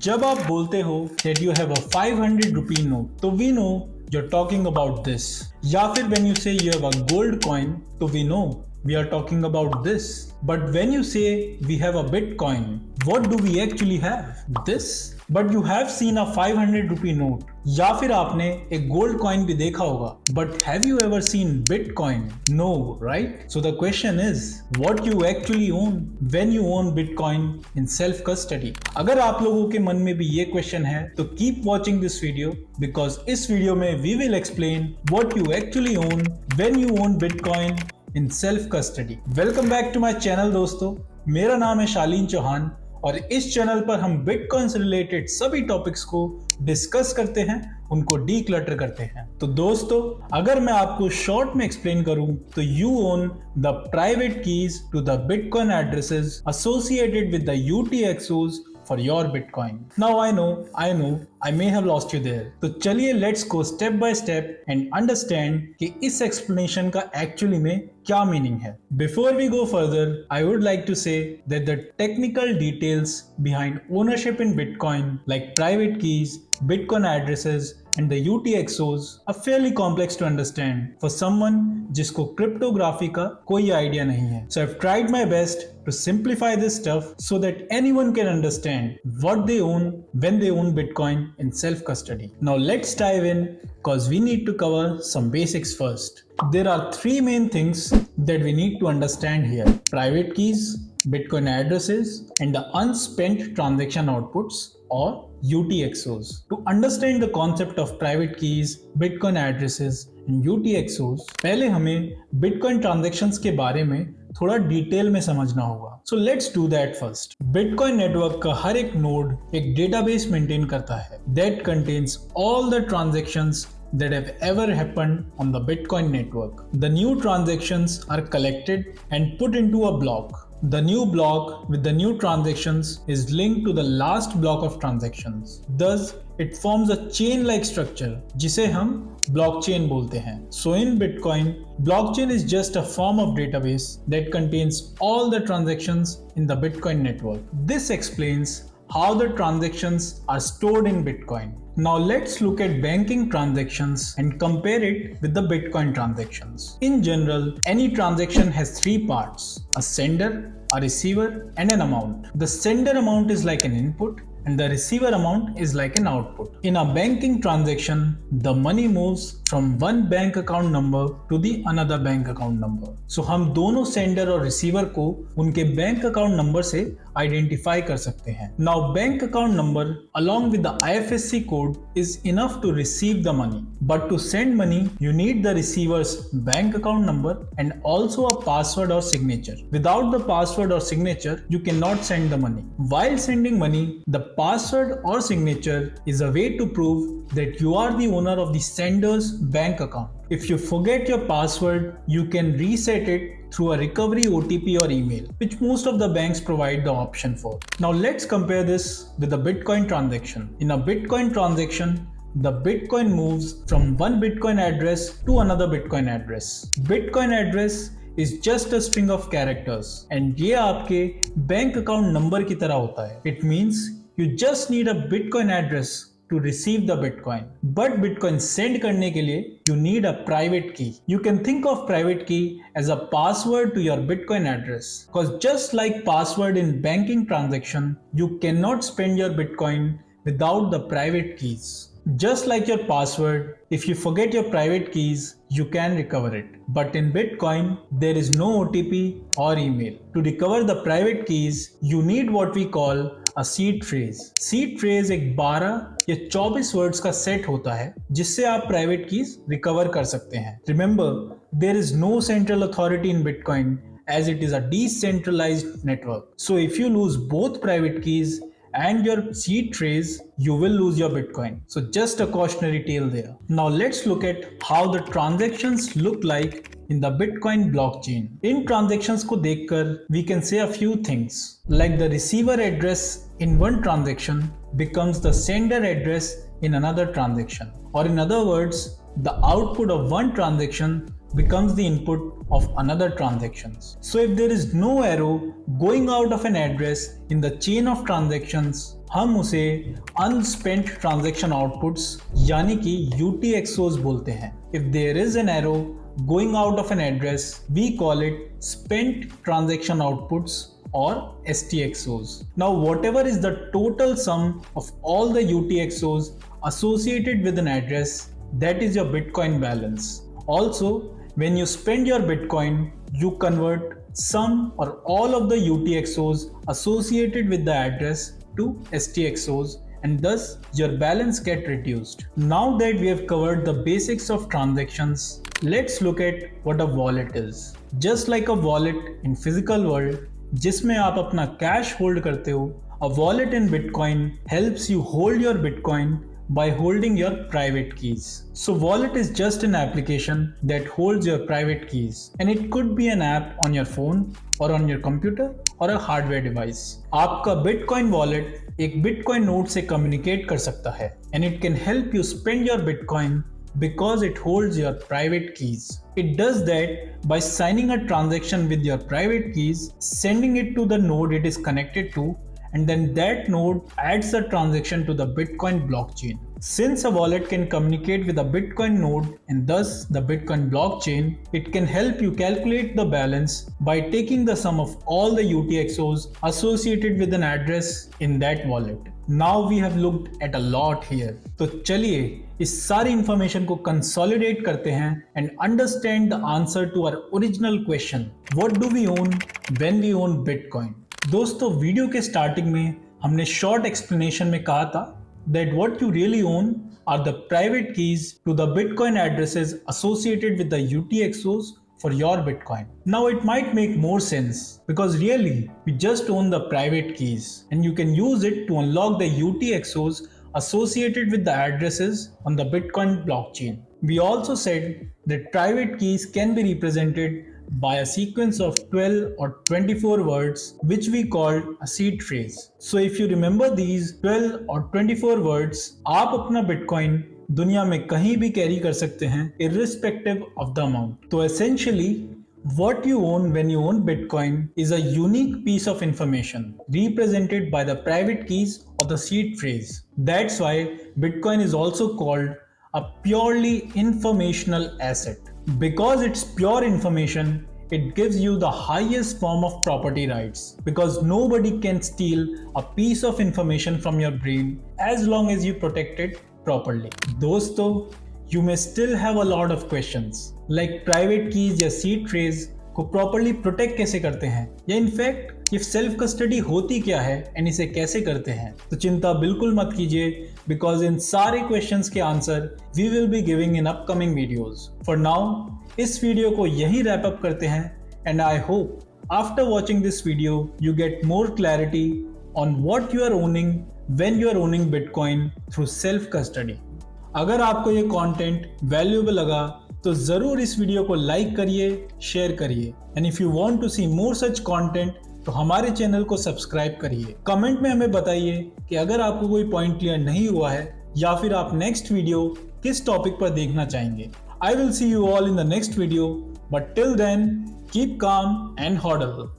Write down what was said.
जब आप बोलते हो that you have a 500 rupee note, तो we know you're talking about this. या फिर when you say you have a gold coin, तो we know we are talking about this. But when you say we have a Bitcoin, what do we actually have? This. But you have seen a 500 rupee note. या फिर आपने एक gold coin भी देखा होगा. But have you ever seen Bitcoin? No, right? So the question is, what you actually own when you own Bitcoin in self custody? अगर आप लोगों के मन में भी ये क्वेश्चन है तो keep watching this video because इस वीडियो में we will explain what you actually own when you own Bitcoin in self custody. Welcome back to my channel दोस्तों. मेरा नाम है शालीन चौहान और इस चैनल पर हम बिटकॉइन से रिलेटेड सभी टॉपिक्स को डिस्कस करते हैं, उनको डीक्लटर करते हैं. तो दोस्तों, अगर मैं आपको शॉर्ट में एक्सप्लेन करूं तो you own the private keys to the bitcoin addresses associated with the UTXOs for your Bitcoin. Now I know, I may have lost you there. तो चलिए let's go step by step and understand कि इस explanation का actually में क्या meaning है. Before we go further, I would like to say that the technical details behind ownership in Bitcoin, like private keys, Bitcoin addresses, and the UTXOs are fairly complex to understand for someone जिसको cryptography का कोई idea नहीं है. So I've tried my best to simplify this stuff so that anyone can understand what they own when they own Bitcoin in self-custody. Now let's dive in because we need to cover some basics first. There are three main things that we need to understand here: private keys, Bitcoin addresses, and the unspent transaction outputs or UTXOs. To understand the concept of private keys, Bitcoin addresses and UTXOs, पहले हमें Bitcoin transactions के बारे में थोड़ा detail में समझना होगा. So let's do that first. Bitcoin network का हर एक नोड एक डेटाबेस मेंटेन करता है that contains all the transactions that have ever happened on the Bitcoin network. The new transactions are collected and put into a block. The new block with the new transactions is linked to the last block of transactions. Thus, it forms a chain-like structure, जिसे हम blockchain बोलते हैं. So in Bitcoin, blockchain is just a form of database that contains all the transactions in the Bitcoin network. This explains how the transactions are stored in Bitcoin. Now let's look at banking transactions and compare it with the Bitcoin transactions. In general, any transaction has three parts: a sender, a receiver, and an amount. The sender amount is like an input and the receiver amount is like an output. In a banking transaction, the money moves from one bank account number to the another bank account number. So हम दोनों sender और receiver को उनके bank account number से identify कर सकते हैं. Now bank account number along with the IFSC code is enough to receive the money. But to send money, you need the receiver's bank account number and also a password or signature. Without the password or signature, you cannot send the money. While sending money, the password or signature is a way to prove that you are the owner of the sender's bank account. If you forget your password, you can reset it through a recovery OTP or email, which most of the banks provide the option for. Now let's compare this with a Bitcoin transaction. In a Bitcoin transaction, the Bitcoin moves from one Bitcoin address to another Bitcoin address. Bitcoin address is just a string of characters and ये आपके bank account number की तरह होता है. It means you just need a Bitcoin address to receive the Bitcoin. But Bitcoin send करने के लिए you need a private key. You can think of private key as a password to your Bitcoin address. Because just like password in banking transaction, you cannot spend your Bitcoin without the private keys. Just like your password, if you forget your private keys, you can recover it. But in Bitcoin, there is no OTP or email. To recover the private keys, you need what we call a seed phrase. Seed phrase एक 12 या 24 words का set होता है जिससे आप private keys recover कर सकते हैं. Remember, there is no central authority in Bitcoin as it is a decentralized network. So if you lose both private keys and your seed phrase, you will lose your Bitcoin. So just a cautionary tale there. Now let's look at how the transactions look like in the Bitcoin blockchain. In transactions को देखकर we can say a few things like the receiver address in one transaction becomes the sender address in another transaction, or in other words, the output of one transaction becomes the input of another transactions. So if there is no arrow going out of an address in the chain of transactions, हम उसे अनस्पेंट transaction outputs यानी कि UTXOs बोलते हैं। If there is an arrow going out of an address, we call it spent transaction outputs or STXOs. Now, whatever is the total sum of all the UTXOs associated with an address, that is your Bitcoin balance. Also, when you spend your Bitcoin, you convert some or all of the UTXOs associated with the address to STXOs, and thus your balance get reduced. Now that we have covered the basics of transactions, let's look at what a wallet is. Just like a wallet in physical world, जिसमें आप अपना cash hold करते हो, a wallet in Bitcoin helps you hold your Bitcoin by holding your private keys. So wallet is just an application that holds your private keys, and it could be an app on your phone or on your computer or a hardware device. आपका Bitcoin wallet एक Bitcoin node से communicate कर सकता है, and it can help you spend your Bitcoin because it holds your private keys. It does that by signing a transaction with your private keys, sending it to the node it is connected to, and then that node adds the transaction to the Bitcoin blockchain. Since a wallet can communicate with a Bitcoin node and thus the Bitcoin blockchain, it can help you calculate the balance by taking the sum of all the UTXOs associated with an address in that wallet. Now we have looked at a lot here. तो चलिए इस सारी information को consolidate करते हैं and understand the answer to our original question. What do we own when we own Bitcoin? दोस्तों video के starting में हमने शॉर्ट एक्सप्लेनेशन में कहा था that what you really own are the private keys to the Bitcoin addresses associated with the UTXOs for your Bitcoin. Now it might make more sense because really we just own the private keys and you can use it to unlock the UTXOs associated with the addresses on the Bitcoin blockchain. We also said that private keys can be represented by a sequence of 12 or 24 words which we call a seed phrase. So if you remember these 12 or 24 words, आप अपना Bitcoin दुनिया में कहीं भी carry कर सकते हैं irrespective of the amount. तो essentially what you own when you own Bitcoin is a unique piece of information represented by the private keys or the seed phrase. That's why Bitcoin is also called a purely informational asset. Because it's pure information, it gives you the highest form of property rights because nobody can steal a piece of information from your brain as long as you protect it properly. दोस्तों, you may still have a lot of questions like private keys या seed phrase को properly protect कैसे करते हैं या in fact ये self custody होती क्या है एंड इसे कैसे करते हैं। तो चिंता बिल्कुल मत कीजिए बिकॉज इन सारे क्वेश्चंस के answer we will be giving in upcoming videos. For now इस वीडियो को यहीं रैप अप करते हैं and I hope after watching this video you get more clarity on what you are owning when you are owning bitcoin through self custody. अगर आपको ये content valuable लगा तो जरूर इस वीडियो को लाइक करिए, शेयर करिए and if you want to see more such content तो हमारे चैनल को सब्सक्राइब करिए। कमेंट में हमें बताइए कि अगर आपको कोई पॉइंट क्लियर नहीं हुआ है या फिर आप नेक्स्ट वीडियो किस टॉपिक पर देखना चाहेंगे। I will see you all in the next video, but till then keep calm and Hodl.